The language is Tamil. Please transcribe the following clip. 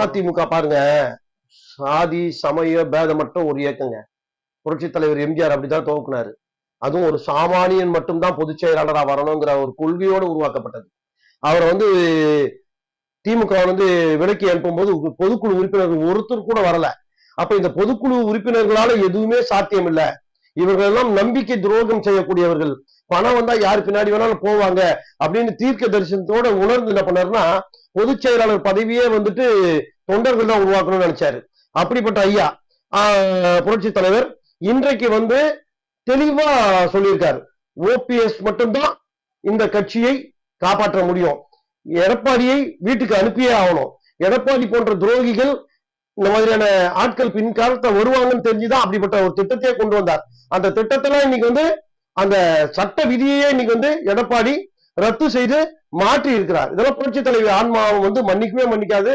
அதிமுக பாருங்க, சாதி சமய பேதமற்ற ஒரு இயக்கங்க. புரட்சி தலைவர் எம்ஜிஆர் அப்படிதான் துவக்கினாரு. அதுவும் ஒரு சாமானியன் மட்டும்தான் பொதுச் செயலாளரா வரணுங்கிற ஒரு கொள்கையோடு உருவாக்கப்பட்டது. அவரை திமுக விலக்கி அனுப்பும் போது பொதுக்குழு உறுப்பினர்கள் ஒருத்தர் கூட வரல. அப்ப இந்த பொதுக்குழு உறுப்பினர்களால எதுவுமே சாத்தியம் இல்லை. இவர்கள் எல்லாம் நம்பிக்கை துரோகம் செய்யக்கூடியவர்கள். பணம் வந்தா யாரு பின்னாடி வேணாலும் போவாங்க அப்படின்னு தீர்க்க தரிசனத்தோட உணர்ந்து என்ன பண்ணாருன்னா, பொதுச் செயலாளர் பதவியே தொண்டர்கள் தான் உருவாக்கணும்னு நினைச்சாரு. அப்படிப்பட்ட ஐயா புரட்சி தலைவர் இன்றைக்கு தெளிவா சொல்லியிருக்காரு, ஓபிஎஸ் மட்டும்தான் இந்த கட்சியை காப்பாற்ற முடியும், எடப்பாடியை வீட்டுக்கு அனுப்பியே ஆகணும். எடப்பாடி போன்ற துரோகிகள் இந்த மாதிரியான ஆட்கள் பின்காலத்தை வருவாங்கன்னு தெரிஞ்சுதான் அப்படிப்பட்ட ஒரு திட்டத்தையே கொண்டு வந்தார். அந்த திட்டத்தெல்லாம் இன்னைக்கு அந்த சட்ட விதியையே இன்னைக்கு எடப்பாடி ரத்து செய்து மாற்றி இருக்கிறார். இதெல்லாம் புரட்சி தலைவர் ஆன்மாவை மன்னிக்கவே மன்னிக்காது.